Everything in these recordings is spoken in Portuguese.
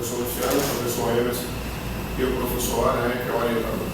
professor Luciano, o professor Emerson e o professor Aranha, que é o orientador.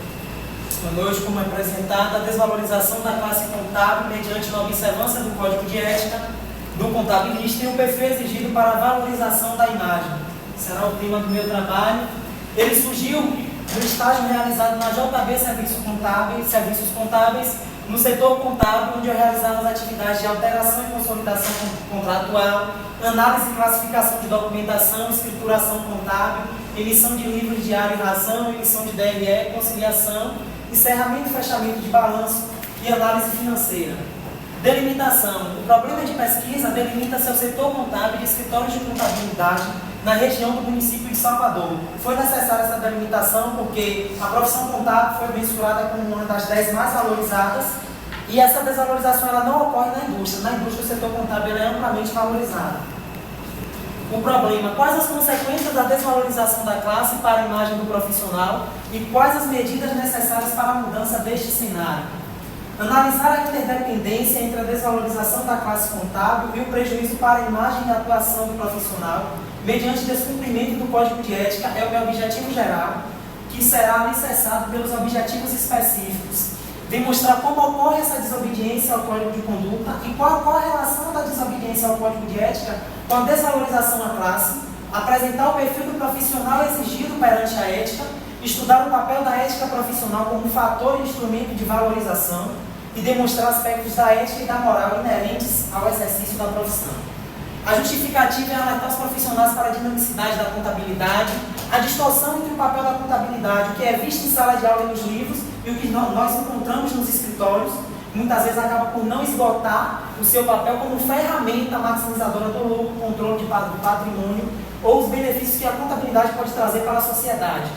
Boa noite. Como é apresentada a desvalorização da classe contábil mediante a observância do Código de Ética do contabilista e o perfil exigido para a valorização da imagem. Será o tema do meu trabalho. Ele surgiu do estágio realizado na JB Serviços Contábeis, no setor contábil, onde eu realizava as atividades de alteração e consolidação contratual, análise e classificação de documentação, escrituração contábil, emissão de livros diário e ração, emissão de DRE, conciliação, encerramento e fechamento de balanço e análise financeira. Delimitação. O problema de pesquisa delimita-se ao setor contábil de escritórios de contabilidade na região do município de Salvador. Foi necessária essa delimitação porque a profissão contábil foi mensurada como uma das 10 mais valorizadas e essa desvalorização ela não ocorre na indústria. Na indústria, o setor contábil é amplamente valorizado. O problema: quais as consequências da desvalorização da classe para a imagem do profissional e quais as medidas necessárias para a mudança deste cenário? Analisar a interdependência entre a desvalorização da classe contábil e o prejuízo para a imagem e a atuação do profissional mediante descumprimento do Código de Ética é o meu objetivo geral, que será alicerçado pelos objetivos específicos. Demonstrar como ocorre essa desobediência ao Código de Conduta e qual a relação da desobediência ao Código de Ética com a desvalorização à classe, apresentar o perfil do profissional exigido perante a ética, estudar o papel da ética profissional como fator e instrumento de valorização e demonstrar aspectos da ética e da moral inerentes ao exercício da profissão. A justificativa é alertar os profissionais para a dinamicidade da contabilidade, a distorção entre o papel da contabilidade, o que é visto em sala de aula e nos livros, e o que nós encontramos nos escritórios, muitas vezes acaba por não esgotar o seu papel como ferramenta maximizadora do lucro, controle do patrimônio ou os benefícios que a contabilidade pode trazer para a sociedade.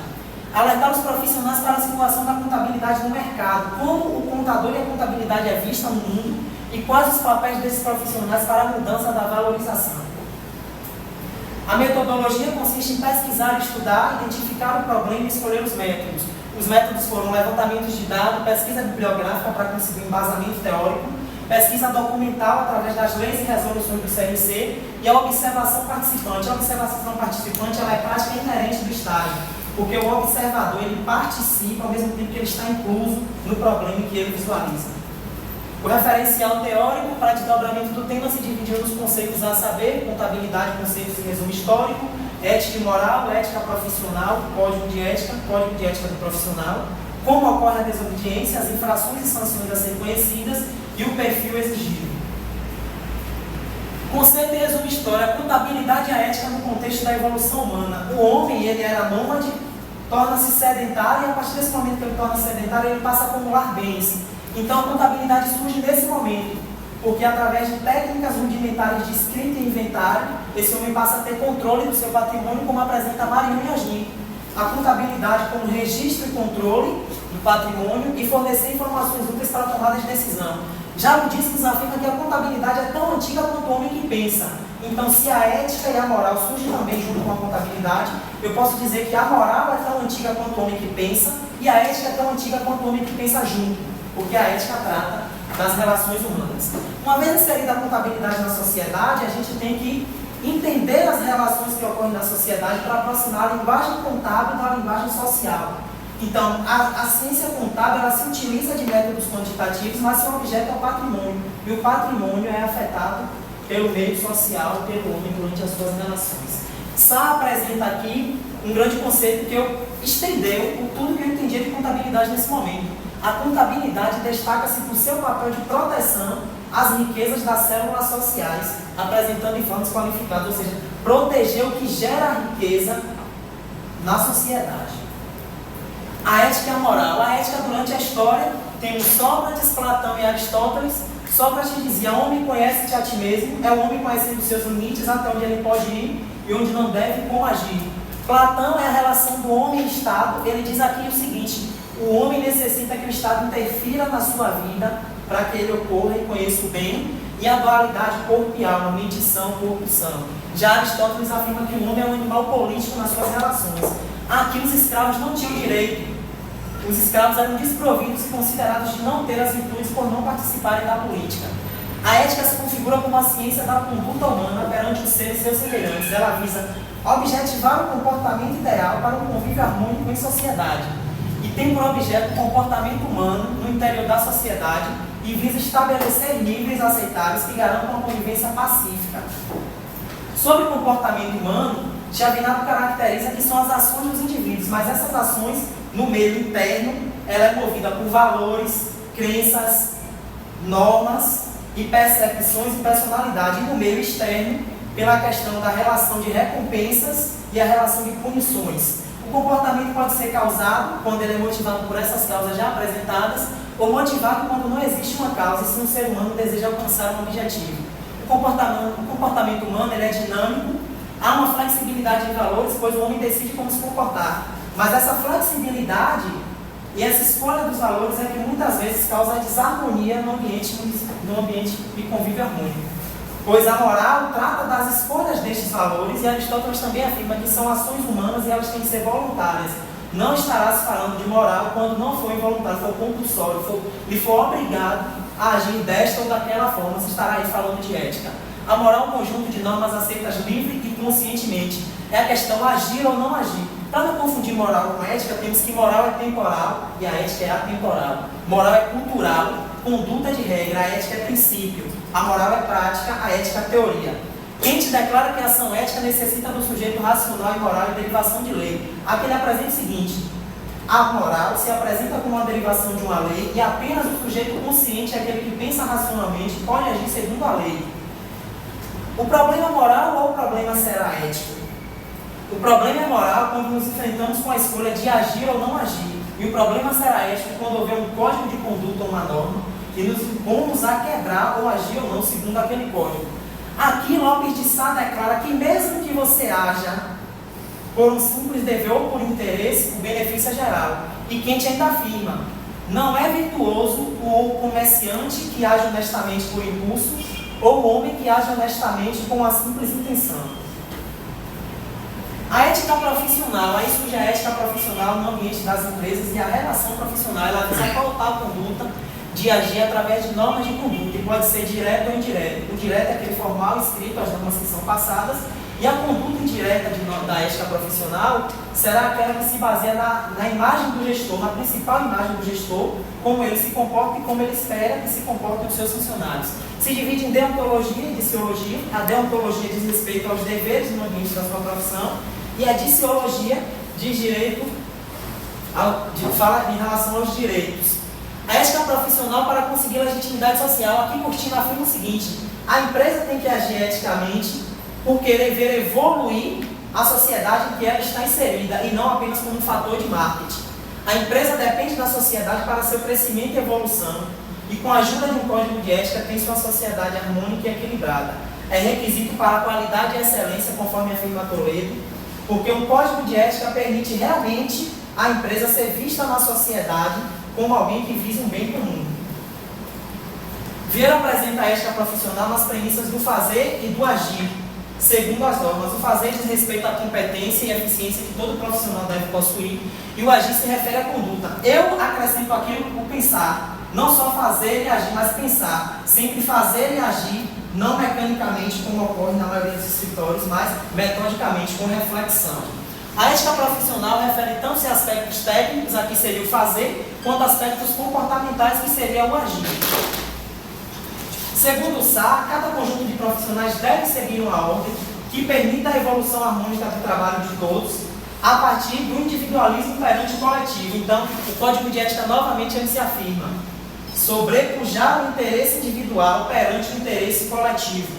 Alertar os profissionais para a circulação da contabilidade no mercado, como o contador e a contabilidade é vista no mundo e quais os papéis desses profissionais para a mudança da valorização. A metodologia consiste em pesquisar, estudar, identificar o problema e escolher os métodos. Os métodos foram levantamentos de dados, pesquisa bibliográfica para conseguir um embasamento teórico, pesquisa documental através das leis e resoluções do CRC e a observação participante. A observação participante ela é prática inerente do estágio, porque o observador ele participa ao mesmo tempo que ele está incluso no problema que ele visualiza. O referencial teórico para desdobramento do tema se dividiu nos conceitos a saber, contabilidade, conceitos em resumo histórico, ética e moral, ética profissional, código de ética do profissional, como ocorre a desobediência, as infrações e sanções a ser conhecidas e o perfil exigido. Conceito em resumo história, a contabilidade e a ética no contexto da evolução humana. O homem, ele era nômade, torna-se sedentário e a partir desse momento que ele torna sedentário, ele passa a acumular bens. Então a contabilidade surge nesse momento, porque através de técnicas rudimentares de escrita e inventário, esse homem passa a ter controle do seu patrimônio, como apresenta Mariano Yasmin. A contabilidade como registro e controle do patrimônio e fornecer informações úteis para a tomada de decisão. Já o Díscos afirma que a contabilidade é tão antiga quanto o homem que pensa. Então, se a ética e a moral surgem também junto com a contabilidade, eu posso dizer que a moral é tão antiga quanto o homem que pensa e a ética é tão antiga quanto o homem que pensa junto, porque a ética trata das relações humanas. Uma vez inserida a contabilidade na sociedade, a gente tem que entender as relações que ocorrem na sociedade para aproximar a linguagem contábil da linguagem social. Então, a ciência contábil ela se utiliza de métodos quantitativos, mas seu objeto é o patrimônio. E o patrimônio é afetado pelo meio social, pelo homem, durante as suas relações. Sá apresenta aqui um grande conceito que eu estendeu por tudo que eu entendia de contabilidade nesse momento. A contabilidade destaca-se por seu papel de proteção às riquezas das células sociais, apresentando informes qualificados, ou seja, proteger o que gera a riqueza na sociedade. A ética e a moral. A ética durante a história, temos Sócrates, Platão e Aristóteles. Sócrates dizia: homem, conhece-te a ti mesmo, é o homem conhecendo os seus limites, até onde ele pode ir e onde não deve, como agir. Platão é a relação do homem e Estado. Ele diz aqui o seguinte: o homem necessita que o Estado interfira na sua vida para que ele ocorra e conheça o bem, e a dualidade corpo e alma, mente são, corpo são. Já Aristóteles afirma que o homem é um animal político nas suas relações. Aqui os escravos não tinham direito. Os escravos eram desprovidos e considerados de não ter as virtudes por não participarem da política. A ética se configura como a ciência da conduta humana perante os seres seus semelhantes. Ela visa objetivar o comportamento ideal para um convívio harmônico em sociedade e tem por objeto o comportamento humano no interior da sociedade e visa estabelecer níveis aceitáveis que garantam uma convivência pacífica. Sobre o comportamento humano, Chiavenato caracteriza que são as ações dos indivíduos, mas essas ações, no meio interno, ela é movida por valores, crenças, normas e percepções e personalidade, e no meio externo, pela questão da relação de recompensas e a relação de punições. O comportamento pode ser causado quando ele é motivado por essas causas já apresentadas, ou motivado quando não existe uma causa e se um ser humano deseja alcançar um objetivo. O comportamento humano ele é dinâmico, há uma flexibilidade em valores, pois o homem decide como se comportar. Mas essa flexibilidade e essa escolha dos valores é que muitas vezes causa desarmonia no ambiente de convívio harmônico. Pois a moral trata das escolhas destes valores e Aristóteles também afirma que são ações humanas e elas têm que ser voluntárias. Não estará se falando de moral quando não for involuntário, for compulsório, lhe for obrigado a agir desta ou daquela forma, se estará aí falando de ética. A moral é um conjunto de normas aceitas livre e conscientemente. É a questão agir ou não agir. Para não confundir moral com ética, temos que moral é temporal e a ética é atemporal. Moral é cultural, conduta de regra, a ética é princípio. A moral é prática, a ética é teoria. Kant declara que a ação ética necessita do sujeito racional e moral e derivação de lei. Aqui ele apresenta o seguinte: a moral se apresenta como uma derivação de uma lei e apenas o sujeito consciente, aquele que pensa racionalmente, pode agir segundo a lei. O problema moral ou o problema será ético? O problema é moral quando nos enfrentamos com a escolha de agir ou não agir. E o problema será ético quando houver um código de conduta ou uma norma que nos impomos a quebrar ou agir ou não segundo aquele código. Aqui Lopes de Sá declara que mesmo que você haja por um simples dever ou por interesse, o benefício é geral. E Kant ainda afirma: não é virtuoso o comerciante que age honestamente por impulso ou o homem que age honestamente com uma simples intenção. A ética profissional, aí surge a ética profissional no ambiente das empresas e a relação profissional, ela visa pautar a conduta de agir através de normas de conduta, e pode ser direto ou indireto. O direto é aquele formal escrito, as normas que são passadas, e a conduta indireta da ética profissional será aquela que se baseia na imagem do gestor, na principal imagem do gestor, como ele se comporta e como ele espera que se comportem os seus funcionários. Se divide em deontologia e diciologia. A deontologia diz respeito aos deveres no ambiente da sua profissão, e a diciologia diz direito, fala em relação aos direitos. A ética profissional para conseguir legitimidade social. Aqui Curtino afirma o seguinte: a empresa tem que agir eticamente por querer ver evoluir a sociedade em que ela está inserida e não apenas como um fator de marketing. A empresa depende da sociedade para seu crescimento e evolução, e com a ajuda de um código de ética tem sua sociedade harmônica e equilibrada. É requisito para a qualidade e excelência, conforme afirma Toledo, porque um código de ética permite realmente a empresa ser vista na sociedade como alguém que visa um bem comum. Vieira apresenta a ética profissional nas premissas do fazer e do agir, segundo as normas. O fazer diz respeito à competência e eficiência que todo profissional deve possuir, e o agir se refere à conduta. Eu acrescento aqui o pensar, não só fazer e agir, mas pensar, sempre fazer e agir, não mecanicamente como ocorre na maioria dos escritórios, mas metodicamente, com reflexão. A ética profissional refere tanto a aspectos técnicos, aqui seria o fazer, quanto a aspectos comportamentais, que seria o agir. Segundo Sá, cada conjunto de profissionais deve seguir uma ordem que permita a evolução harmônica do trabalho de todos, a partir do individualismo perante o coletivo. Então, o Código de Ética, novamente, ele se afirma: sobrepujar o interesse individual perante o interesse coletivo.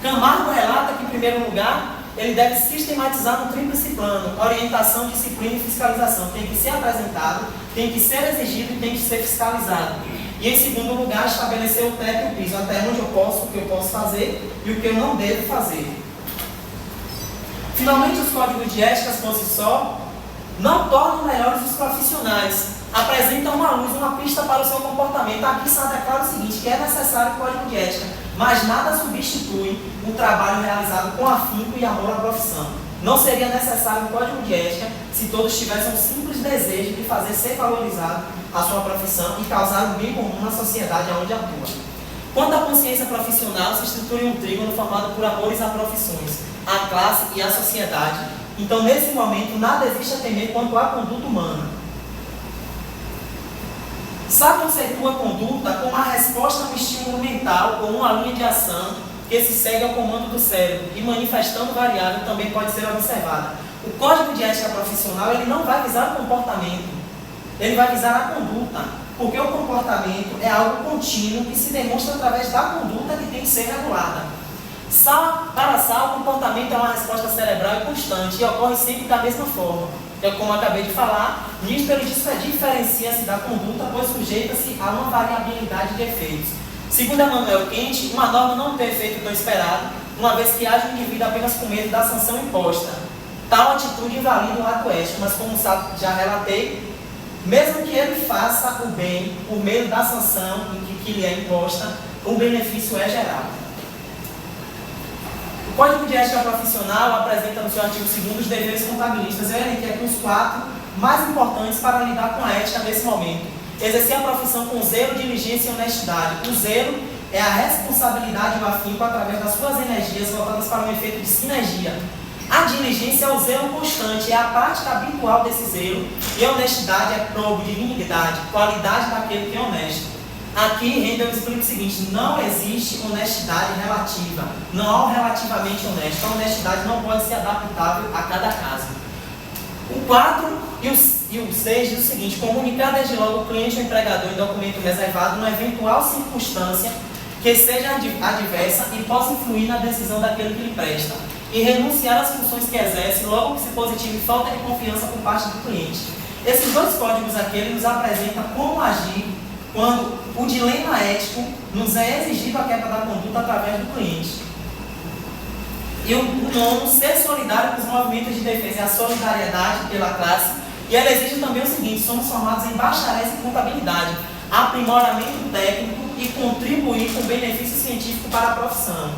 Camargo relata que, em primeiro lugar, ele deve sistematizar no tríplice plano: orientação, disciplina e fiscalização. Tem que ser apresentado, tem que ser exigido e tem que ser fiscalizado. E, em segundo lugar, estabelecer o teto e o piso, até onde eu posso, o que eu posso fazer e o que eu não devo fazer. Finalmente, os códigos de ética, por si só, não tornam melhores os profissionais, apresentam uma luz, uma pista para o seu comportamento. Aqui Sá declara o seguinte: que é necessário o código de ética, mas nada substitui o trabalho realizado com afinco e amor à profissão. Não seria necessário um código de ética se todos tivessem um simples desejo de fazer ser valorizado a sua profissão e causar um bem comum na sociedade onde atua. Quanto à consciência profissional, se estrutura em um trígono formado por amores a profissões. a classe e a sociedade. Então, nesse momento, nada existe a temer quanto à conduta humana. Sá conceitua a conduta como a resposta a um estímulo mental ou uma linha de ação que se segue ao comando do cérebro e manifestando variável também pode ser observada. O Código de Ética Profissional ele não vai visar o comportamento, ele vai visar a conduta, porque o comportamento é algo contínuo que se demonstra através da conduta que tem que ser regulada. Para Sá, o comportamento é uma resposta cerebral e constante e ocorre sempre da mesma forma. Como eu acabei de falar, nisto ele diferencia-se da conduta, pois sujeita-se a uma variabilidade de efeitos. Segundo Emmanuel Kant, uma norma não tem efeito tão esperado, uma vez que age o indivíduo apenas com medo da sanção imposta. Tal atitude invalida o ato ético, mas como já relatei, mesmo que ele faça o bem por meio da sanção que lhe é imposta, o benefício é geral. O Código de Ética Profissional apresenta no seu artigo 2º os deveres contabilistas. Eu elenquei aqui os 4 mais importantes para lidar com a ética nesse momento. Exercer a profissão com zelo, diligência e honestidade. O zelo é a responsabilidade e o afinco através das suas energias voltadas para um efeito de sinergia. A diligência é o zelo constante, é a prática habitual desse zelo, e a honestidade é probo, dignidade, qualidade daquele que é honesto. Aqui, Rendel explica o seguinte: não existe honestidade relativa, não há um relativamente honesto. A honestidade não pode ser adaptável a cada caso. O 4 e o 6 diz o seguinte: comunicar desde logo o cliente ou empregador em documento reservado uma eventual circunstância que seja adversa e possa influir na decisão daquele que lhe presta, e renunciar às funções que exerce logo que se positive falta de confiança por parte do cliente. Esses 2 códigos aqui ele nos apresentam como agir quando o dilema ético nos é exigido a quebra da conduta através do cliente. E o 9, ser solidário com os movimentos de defesa e a solidariedade pela classe. E ela exige também o seguinte: somos formados em bacharéis em contabilidade, aprimoramento técnico e contribuir com benefício científico para a profissão.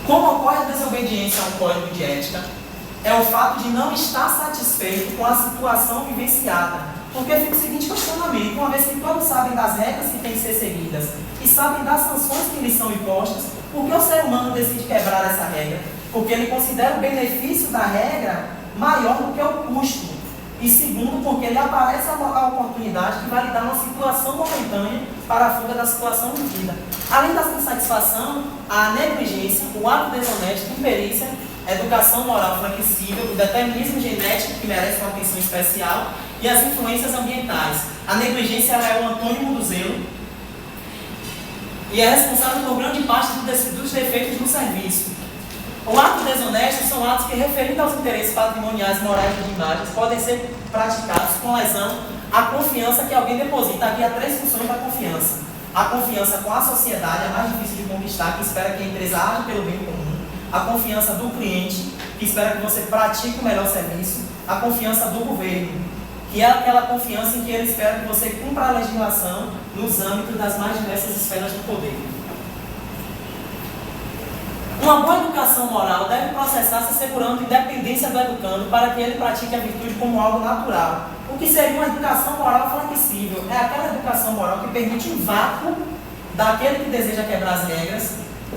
Como ocorre a desobediência ao código de ética? É o fato de não estar satisfeito com a situação vivenciada. Porque fica o seguinte questionamento: uma vez que todos sabem das regras que têm que ser seguidas e sabem das sanções que lhes são impostas, por que o ser humano decide quebrar essa regra? Porque ele considera o benefício da regra maior do que o custo. E segundo, porque ele aparece a oportunidade que vai lhe dar uma situação momentânea para a fuga da situação vivida. Além da insatisfação, a negligência, o ato desonesto, a imperícia, a educação moral flexível, o determinismo genético, que merece uma atenção especial, e as influências ambientais. A negligência ela é o antônimo do zelo e é responsável por grande parte dos defeitos do serviço. O ato desonesto são atos que, referindo aos interesses patrimoniais, morais e de imagens, podem ser praticados com lesão à confiança que alguém deposita. Aqui há 3 funções da confiança: a confiança com a sociedade, a mais difícil de conquistar, que espera que a empresa age pelo bem comum; a confiança do cliente, que espera que você pratique o melhor serviço; a confiança do governo, que é aquela confiança em que ele espera que você cumpra a legislação nos âmbitos das mais diversas esferas do poder. Uma boa educação moral deve processar-se assegurando a independência do educando para que ele pratique a virtude como algo natural. O que seria uma educação moral flexível? É aquela educação moral que permite um vácuo daquele que deseja quebrar as regras,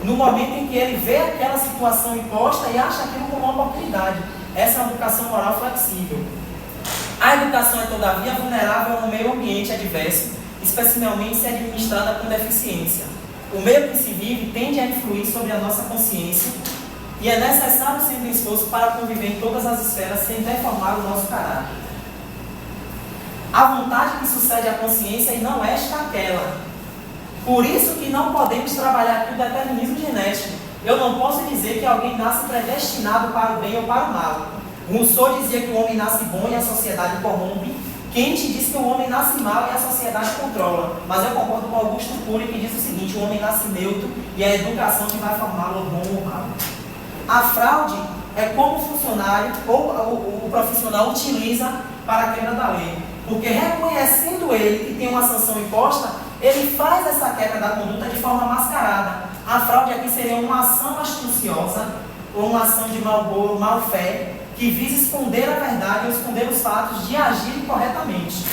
no momento em que ele vê aquela situação imposta e acha aquilo como uma oportunidade. Essa é uma educação moral flexível. A educação é, todavia, vulnerável ao meio ambiente adverso, especialmente se administrada com deficiência. O meio que se vive tende a influir sobre a nossa consciência e é necessário sempre um esforço para conviver em todas as esferas sem deformar o nosso caráter. A vontade que sucede à consciência e não esta aquela. Por isso que não podemos trabalhar aqui o determinismo genético. Eu não posso dizer que alguém nasce predestinado para o bem ou para o mal. Rousseau dizia que o homem nasce bom e a sociedade corrompe. Kant diz que o homem nasce mal e a sociedade controla. Mas eu concordo com Augusto Cury, que diz o seguinte: o homem nasce neutro e é a educação que vai formá-lo bom ou mal. A fraude é como o funcionário ou o profissional utiliza para a quebra da lei. Porque reconhecendo ele que tem uma sanção imposta, ele faz essa quebra da conduta de forma mascarada. A fraude aqui seria uma ação astuciosa ou uma ação de mal fé, que visa esconder a verdade ou esconder os fatos de agir corretamente.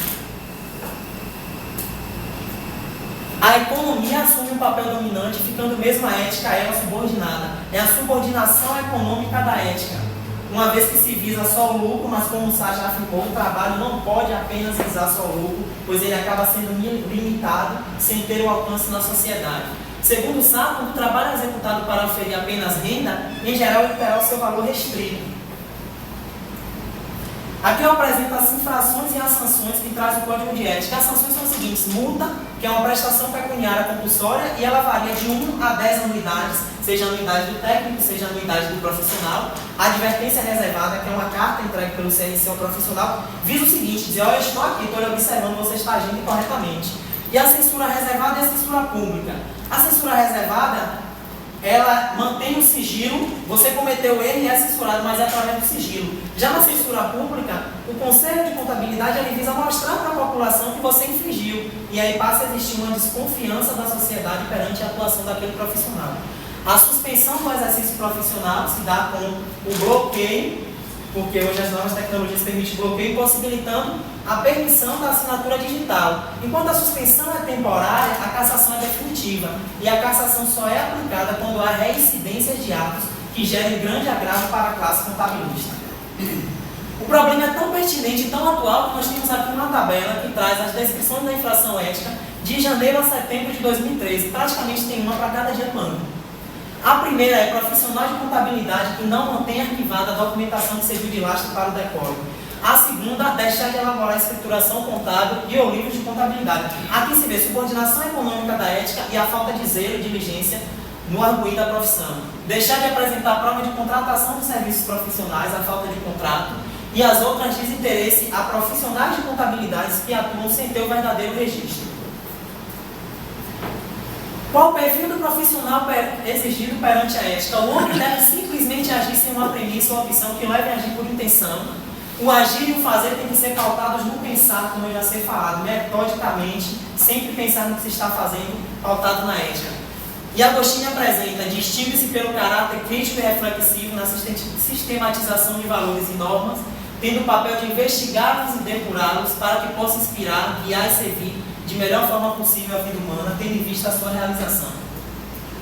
A economia assume um papel dominante, ficando mesmo a ética a ela subordinada. É a subordinação econômica da ética. Uma vez que se visa só o lucro, mas como o Sá já afirmou, o trabalho não pode apenas visar só o lucro, pois ele acaba sendo limitado sem ter o alcance na sociedade. Segundo o Sá, quando o trabalho é executado para oferir apenas renda, em geral ele terá o seu valor restrito. Aqui eu apresento as infrações e as sanções que traz o Código de Ética. As sanções são as seguintes: multa, que é uma prestação pecuniária compulsória, e ela varia de 1 a 10 anuidades, seja a anuidade do técnico, seja a anuidade do profissional. A advertência reservada, que é uma carta entregue pelo CRC ao profissional, visa o seguinte: dizer, olha, eu estou aqui, estou lhe observando, você está agindo incorretamente. E a censura reservada é a censura pública. A censura reservada, ela mantém o sigilo, você cometeu o erro e é censurado, mas é através do sigilo. Já na censura pública, o Conselho de Contabilidade ele visa mostrar para a população que você infringiu, e aí passa a existir uma desconfiança da sociedade perante a atuação daquele profissional. A suspensão do exercício profissional se dá com o bloqueio, porque hoje as novas tecnologias permitem bloqueio, possibilitando a permissão da assinatura digital. Enquanto a suspensão é temporária, a cassação é definitiva. E a cassação só é aplicada quando há reincidências de atos que gerem grande agravo para a classe contabilista. O problema é tão pertinente e tão atual que nós temos aqui uma tabela que traz as descrições da infração ética de janeiro a setembro de 2013. Praticamente tem uma para cada dia do ano. A primeira é profissional de contabilidade que não mantém arquivada a documentação que serviu de lastro para o decoro. A segunda, deixar de elaborar a escrituração contábil e ou livros de contabilidade. Aqui se vê subordinação econômica da ética e a falta de zelo e diligência no arguir da profissão. Deixar de apresentar prova de contratação de serviços profissionais, a falta de contrato. E as outras desinteresse a profissionais de contabilidades que atuam sem ter o verdadeiro registro. Qual o perfil do profissional exigido perante a ética? O homem deve simplesmente agir sem uma premissa ou opção que leve a agir por intenção. O agir e o fazer têm que ser pautados no pensar, como eu já sei falado, metodicamente, sempre pensar no que se está fazendo, pautado na ética. E Agostinho apresenta: distingue-se pelo caráter crítico e reflexivo na sistematização de valores e normas, tendo o papel de investigá-los e depurá-los para que possa inspirar, guiar e servir de melhor forma possível a vida humana, tendo em vista a sua realização.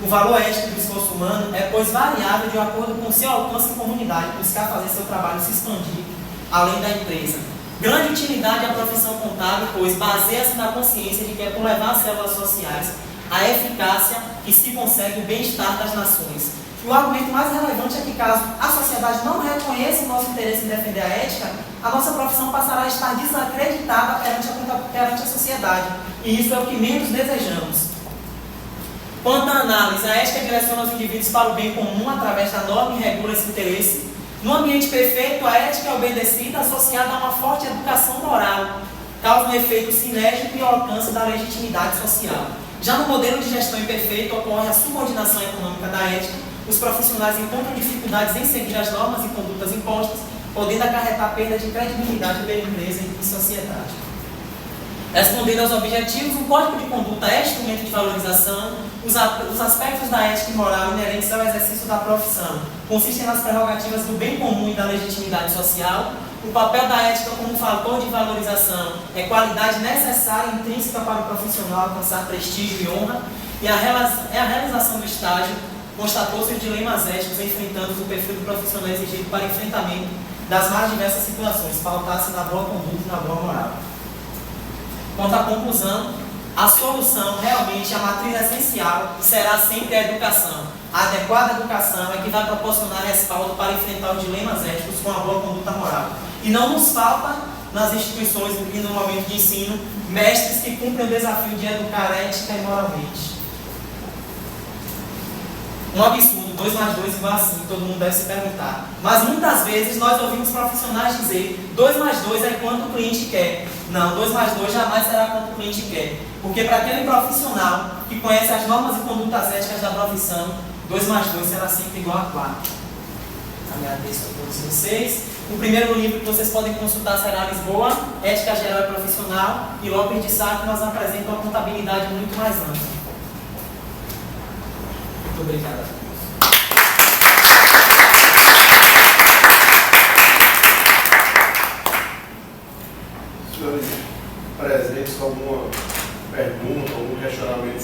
O valor ético do esforço humano é, pois, variável de acordo com o seu alcance em comunidade, buscar fazer seu trabalho se expandir além da empresa. Grande utilidade à profissão contábil, pois baseia-se na consciência de que é por levar às células sociais a eficácia que se consegue o bem-estar das nações. E o argumento mais relevante é que, caso a sociedade não reconheça o nosso interesse em defender a ética, a nossa profissão passará a estar desacreditada perante a sociedade. E isso é o que menos desejamos. Quanto à análise, a ética direciona os indivíduos para o bem comum através da norma e regula esse interesse. No ambiente perfeito, a ética é obedecida associada a uma forte educação moral, causa um efeito sinérgico e ao alcance da legitimidade social. Já no modelo de gestão imperfeito, ocorre a subordinação econômica da ética. Os profissionais encontram dificuldades em seguir as normas e condutas impostas, podendo acarretar perda de credibilidade pela empresa e sociedade. Respondendo aos objetivos, o Código de Conduta é instrumento de valorização. Os aspectos da ética e moral inerentes ao exercício da profissão consistem nas prerrogativas do bem comum e da legitimidade social. O papel da ética como fator de valorização é qualidade necessária e intrínseca para o profissional alcançar prestígio e honra. E a realização do estágio constatou-se os dilemas éticos enfrentando o perfil do profissional exigido para enfrentamento das mais diversas situações, pautar-se na boa conduta e na boa moral. Quanto à conclusão, a solução, realmente, a matriz essencial será sempre a educação. A adequada educação é que vai proporcionar respaldo para enfrentar os dilemas éticos com a boa conduta moral. E não nos falta, nas instituições e no momento de ensino, mestres que cumprem o desafio de educar ética e moralmente. Um absurdo, 2 mais 2 igual a 5, todo mundo deve se perguntar. Mas muitas vezes nós ouvimos profissionais dizer 2 mais 2 é quanto o cliente quer. Não, 2 mais 2 jamais será quanto o cliente quer. Porque para aquele profissional que conhece as normas e condutas éticas da profissão, 2 mais 2 será sempre igual a 4. Agradeço a todos vocês. O primeiro livro que vocês podem consultar será Lisboa, Ética Geral e Profissional, e Lopes de Sá, que nos apresenta uma contabilidade muito mais ampla. Muito obrigado. Senhores presentes com alguma pergunta, algum questionamento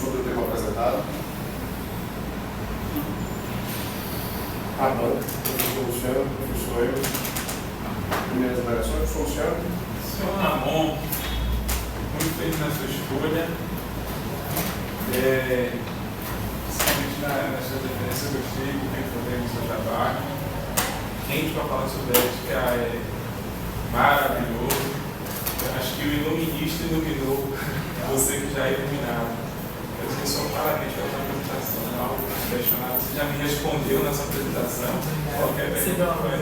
Tá bom. Professor Luciano, professor Emerson. Primeiras avaliações, professor Luciano. Senhor Ramon, muito feliz na sua escolha. Principalmente na sua referência, eu gostei do que foi no seu trabalho. Quente para falar sobre ética é maravilhoso. Eu acho que o iluminista iluminou você que já é iluminado. Eu tenho só parabéns pela sua apresentação. É algo questionado. Você já me respondeu nessa apresentação. Qualquer pergunta vai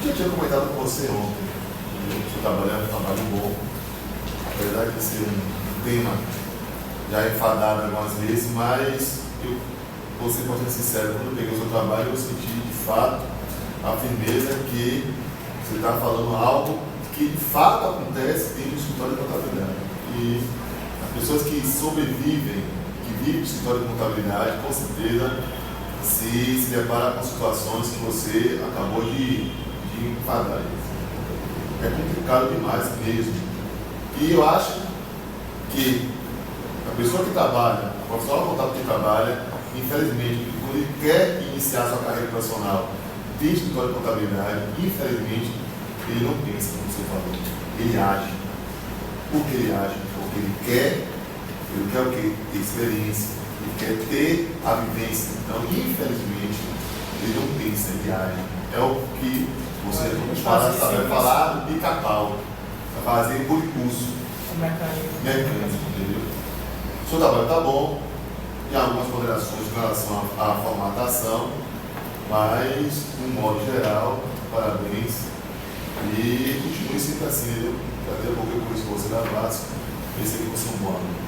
Eu tinha comentado com você ontem. Eu estou trabalhando um trabalho bom. Apesar de ser um tema já enfadado algumas vezes, mas vou ser bastante sincero, quando eu peguei o seu trabalho, eu senti de fato a firmeza que você está falando algo que de fato acontece dentro do escritório de contabilidade. E as pessoas que sobrevivem, que vivem do escritório de contabilidade, com certeza se deparam com situações que você acabou de enfadar. É complicado demais mesmo. E eu acho que a pessoa que trabalha, o profissional contábil que trabalha, infelizmente, quando ele quer iniciar sua carreira profissional de escritório de contabilidade, infelizmente, ele não pensa como você falou. Ele age. Por que ele age? Porque ele quer o quê? Ter experiência. Ele quer ter a vivência. Então, infelizmente, ele não pensa, ele age. É o que você vai falar do pica-pau. Vai fazer por curso. Mecânico, entendeu? O seu trabalho está bom, tem algumas ponderações em relação à formatação, mas, de um modo geral, parabéns. E continue sempre assim, entendeu? Até porque eu conheço você da base, pensei que você é um bom aluno.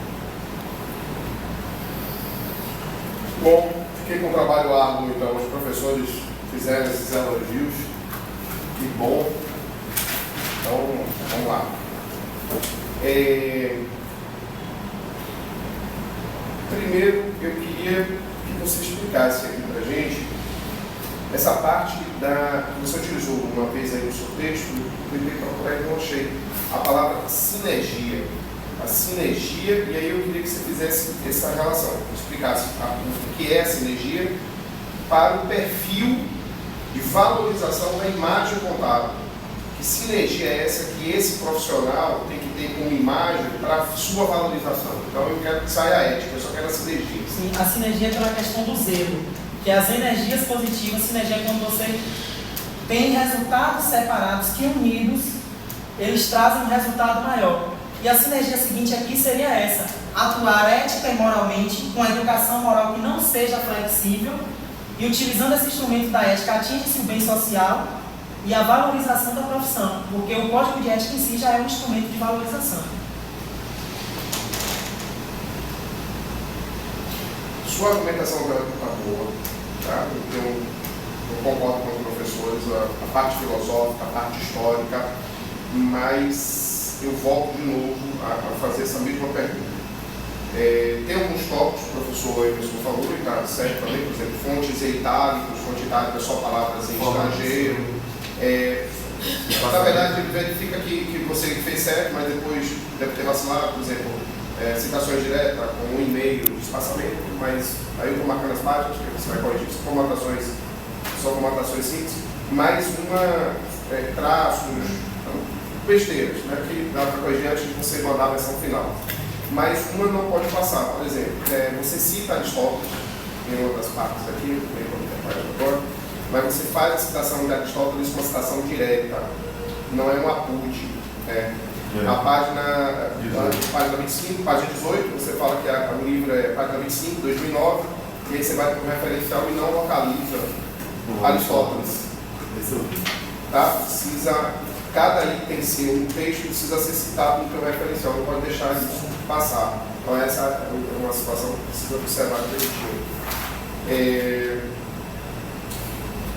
Bom, fiquei com um trabalho árduo, então. Os professores fizeram esses elogios. Que bom. Então, vamos lá. Primeiro, eu queria que você explicasse aqui para a gente essa parte que você utilizou uma vez aí no seu texto, eu tentei procurar e não achei a palavra sinergia. A sinergia, e aí eu queria que você fizesse essa relação, explicasse o que é a sinergia para o perfil de valorização da imagem contábil. Que sinergia é essa que esse profissional tem que ter como imagem para sua valorização? Então eu quero que saia a ética, eu só quero a sinergia. Sim, a sinergia é pela questão do zelo, que as energias positivas, sinergia é quando você tem resultados separados que unidos, eles trazem um resultado maior. E a sinergia seguinte aqui seria essa: atuar ética e moralmente, com a educação moral que não seja flexível, e utilizando esse instrumento da ética, atinge-se o bem social e a valorização da profissão, porque o código de ética em si já é um instrumento de valorização. Sua argumentação está boa, tá? Eu concordo com os professores, a parte filosófica, a parte histórica, mas eu volto de novo a fazer essa mesma pergunta. Tem alguns tópicos, o professor Emerson falou, e está certo também, por exemplo, fontes em itálicos, fonte itálica é só palavras em estrangeiro. Na verdade, ele verifica que você fez certo, mas depois deve ter vacilado, por exemplo, citações diretas com um e-mail de espaçamento, mas aí eu estou marcando as páginas, que você vai corrigir, são formatações simples, mais uma traços, besteiras, né, que dá para corrigir antes de você mandar a versão final. Mas uma não pode passar, por exemplo, você cita Aristóteles em uma das partes aqui, não lembro a página agora, mas você faz a citação de Aristóteles com uma citação direta, não é um apunte. A página 25, página 18, você fala que o livro é página 25, 2009, e aí você vai para o referencial e não localiza Aristóteles. Tá? Cada item seu no texto precisa ser citado no teu referencial, não pode deixar isso passar. Então essa é uma situação que precisa observar direitinho.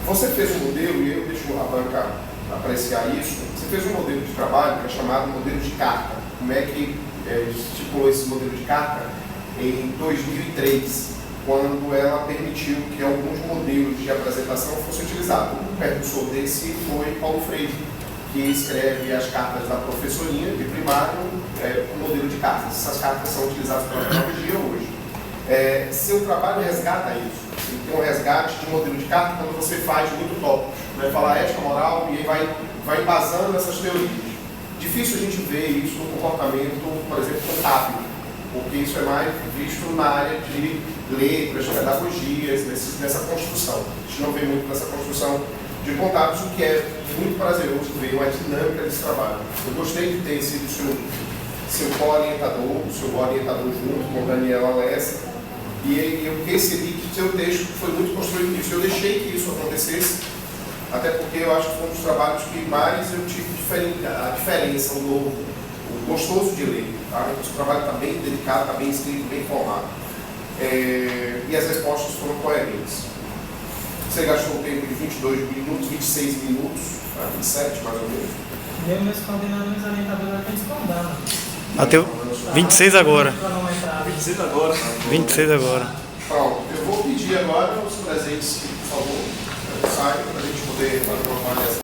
Você fez um modelo, e eu deixo a banca apreciar isso, você fez um modelo de trabalho que é chamado modelo de carta. Como é que estipulou esse modelo de carta? Em 2003, quando ela permitiu que alguns modelos de apresentação fossem utilizados. O precursor desse foi Paulo Freire, que escreve as cartas da professorinha de primário, o modelo de cartas. Essas cartas são utilizadas pela tecnologia hoje. Seu trabalho resgata isso. Ele tem um resgate de modelo de carta quando você faz muito tópicos. Vai falar ética, moral, e aí vai embasando essas teorias. Difícil a gente ver isso no comportamento, por exemplo, contábil, porque isso é mais visto na área de letras, pedagogias, nessa construção. A gente não vê muito nessa construção de contábeis, o que é muito prazeroso ver uma dinâmica desse trabalho. Eu gostei de ter sido seu co-orientador, junto com o Daniel Alessa, e eu percebi que o seu texto foi muito construído nisso. Eu deixei que isso acontecesse, até porque eu acho que foi um dos trabalhos que mais eu tive a diferença, o novo, o gostoso de ler. Tá? Então, o trabalho está bem dedicado, está bem escrito, bem formado. E as respostas foram coerentes. Você gastou um tempo de 22 minutos, 26 minutos, 27 mais ou menos. Eu, meus coordenadores orientadores até discordaram. Até 26 agora. 26 agora. 26 agora. Pronto, eu vou pedir agora os presentes, por favor, saiam para a gente poder fazer uma avaliação.